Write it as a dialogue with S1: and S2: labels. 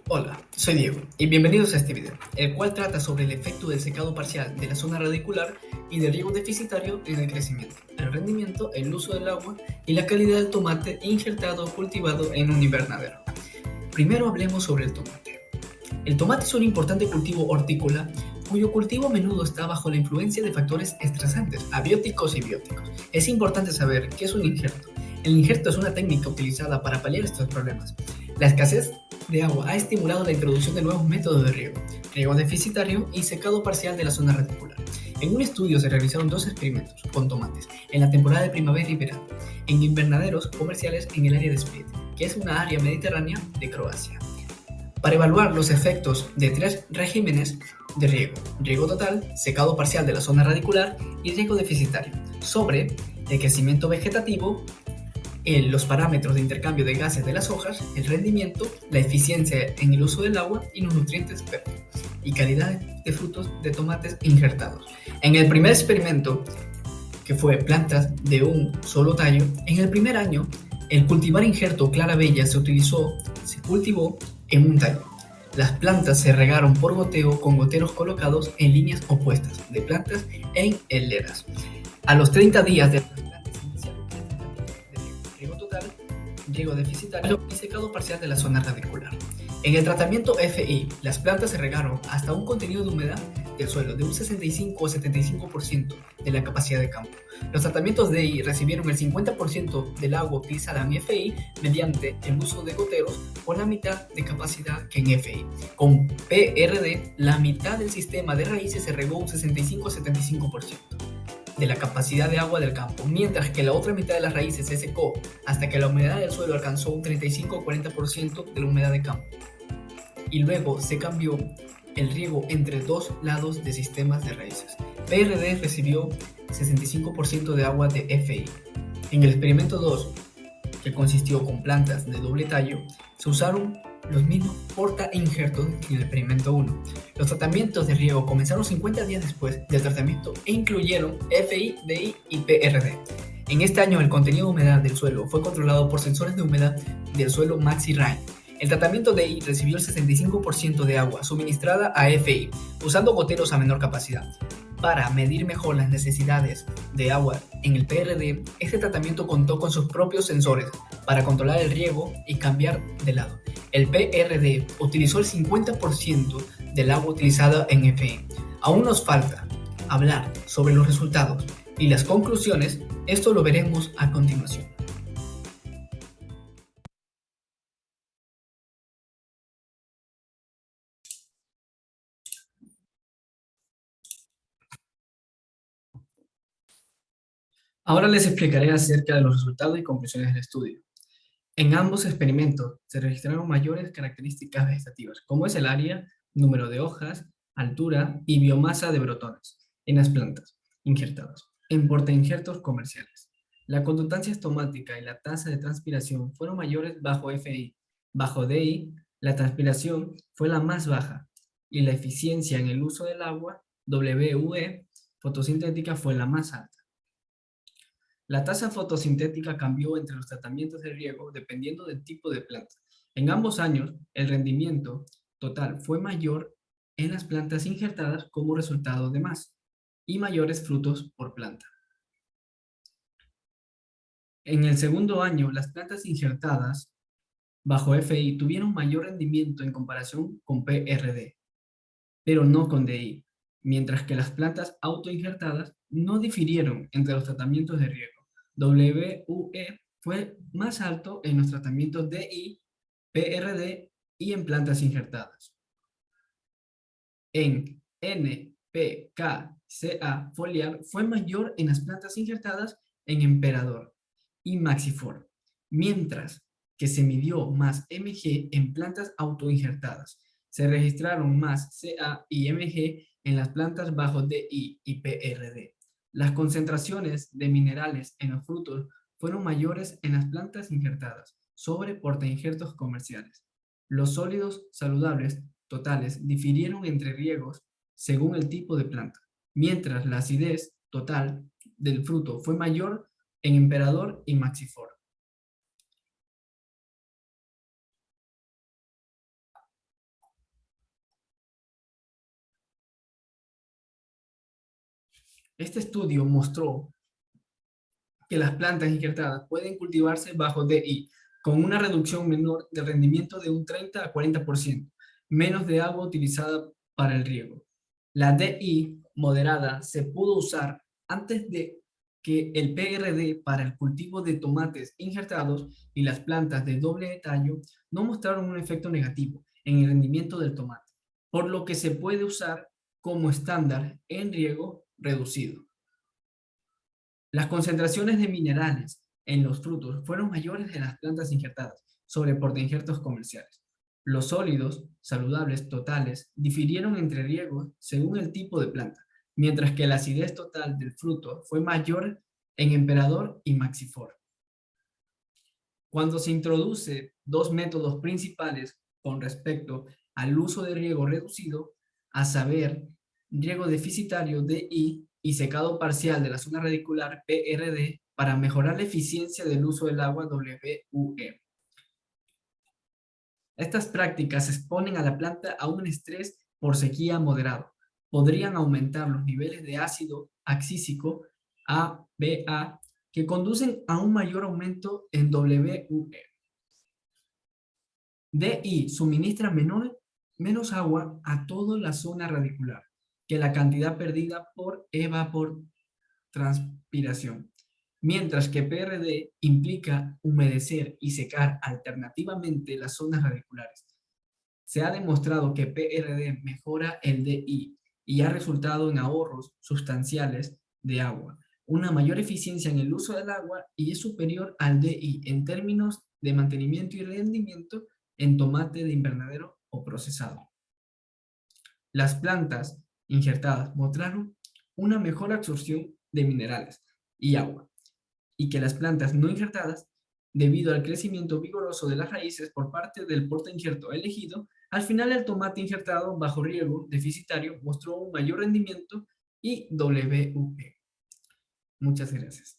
S1: Hola, soy Diego y bienvenidos a este video, el cual trata sobre el efecto del secado parcial de la zona radicular y del riego deficitario en el crecimiento, el rendimiento, el uso del agua y la calidad del tomate injertado o cultivado en un invernadero. Primero hablemos sobre el tomate. El tomate es un importante cultivo hortícola cuyo cultivo a menudo está bajo la influencia de factores estresantes, abióticos y bióticos. Es importante saber qué es un injerto. El injerto es una técnica utilizada para paliar estos problemas. La escasez de agua ha estimulado la introducción de nuevos métodos de riego deficitario y secado parcial de la zona radicular. En un estudio se realizaron dos experimentos con tomates en la temporada de primavera y verano, en invernaderos comerciales en el área de Split, que es una área mediterránea de Croacia, para evaluar los efectos de tres regímenes de riego total, secado parcial de la zona radicular y riego deficitario, sobre el crecimiento vegetativo, los parámetros de intercambio de gases de las hojas, el rendimiento, la eficiencia en el uso del agua y los nutrientes verdes y calidad de frutos de tomates injertados. En el primer experimento, que fue plantas de un solo tallo, en el primer año el cultivar injerto clarabella se cultivó en un tallo. Las plantas se regaron por goteo con goteros colocados en líneas opuestas de plantas en hileras. A los 30 días de las plantas iniciaron de riego total, riego deficitario y secado parcial de la zona radicular. En el tratamiento FI, las plantas se regaron hasta un contenido de humedad del suelo de un 65 o 75% de la capacidad de campo. Los tratamientos DI recibieron el 50% del agua utilizada en FI mediante el uso de goteros por la mitad de capacidad que en FI. Con PRD, la mitad del sistema de raíces se regó un 65 o 75% de la capacidad de agua del campo, mientras que la otra mitad de las raíces se secó hasta que la humedad del suelo alcanzó un 35 o 40% de la humedad de campo. Y luego se cambió el riego entre dos lados de sistemas de raíces. PRD recibió 65% de agua de FI. En el experimento 2, que consistió con plantas de doble tallo, se usaron los mismos porta-injertos que en el experimento 1. Los tratamientos de riego comenzaron 50 días después del tratamiento e incluyeron FI, DI y PRD. En este año el contenido de humedad del suelo fue controlado por sensores de humedad del suelo MaxiRain. El tratamiento DI recibió el 65% de agua suministrada a FI, usando goteros a menor capacidad. Para medir mejor las necesidades de agua en el PRD, este tratamiento contó con sus propios sensores para controlar el riego y cambiar de lado. El PRD utilizó el 50% del agua utilizada en FI. Aún nos falta hablar sobre los resultados y las conclusiones, esto lo veremos a continuación. Ahora les explicaré acerca de los resultados y conclusiones del estudio. En ambos experimentos se registraron mayores características vegetativas, como es el área, número de hojas, altura y biomasa de brotones en las plantas injertadas, en portainjertos comerciales. La conductancia estomática y la tasa de transpiración fueron mayores bajo FI. Bajo DI, la transpiración fue la más baja y la eficiencia en el uso del agua, WUE, fotosintética, fue la más alta. La tasa fotosintética cambió entre los tratamientos de riego dependiendo del tipo de planta. En ambos años, el rendimiento total fue mayor en las plantas injertadas como resultado de más y mayores frutos por planta. En el segundo año, las plantas injertadas bajo FI tuvieron mayor rendimiento en comparación con PRD, pero no con DI, mientras que las plantas autoinjertadas no difirieron entre los tratamientos de riego. WUE fue más alto en los tratamientos DI, PRD y en plantas injertadas. En NPKCA foliar fue mayor en las plantas injertadas en emperador y maxifor, mientras que se midió más Mg en plantas autoinjertadas. Se registraron más Ca y Mg en las plantas bajo DI y PRD. Las concentraciones de minerales en los frutos fueron mayores en las plantas injertadas sobre portainjertos comerciales. Los sólidos saludables totales difirieron entre riegos según el tipo de planta, mientras la acidez total del fruto fue mayor en emperador y maxifor. Este estudio mostró que las plantas injertadas pueden cultivarse bajo DI, con una reducción menor de rendimiento de un 30 a 40%, menos de agua utilizada para el riego. La DI moderada se pudo usar antes de que el PRD para el cultivo de tomates injertados, y las plantas de doble tallo no mostraron un efecto negativo en el rendimiento del tomate, por lo que se puede usar como estándar en riego reducido. Las concentraciones de minerales en los frutos fueron mayores en las plantas injertadas sobre portainjertos comerciales. Los sólidos saludables totales difirieron entre riegos según el tipo de planta, mientras que la acidez total del fruto fue mayor en Emperador y Maxifor. Cuando se introduce dos métodos principales con respecto al uso de riego reducido, a saber, riego deficitario DI y secado parcial de la zona radicular PRD, para mejorar la eficiencia del uso del agua WUE. Estas prácticas exponen a la planta a un estrés por sequía moderado. Podrían aumentar los niveles de ácido accísico ABA que conducen a un mayor aumento en WUE. DI suministra menos agua a toda la zona radicular que la cantidad perdida por evapotranspiración, mientras que PRD implica humedecer y secar alternativamente las zonas radiculares. Se ha demostrado que PRD mejora el DI y ha resultado en ahorros sustanciales de agua, una mayor eficiencia en el uso del agua, y es superior al DI en términos de mantenimiento y rendimiento en tomate de invernadero o procesado. Las plantas injertadas mostraron una mejor absorción de minerales y agua, y que las plantas no injertadas, debido al crecimiento vigoroso de las raíces por parte del portainjerto elegido, al final el tomate injertado bajo riego deficitario mostró un mayor rendimiento y WUE. Muchas gracias.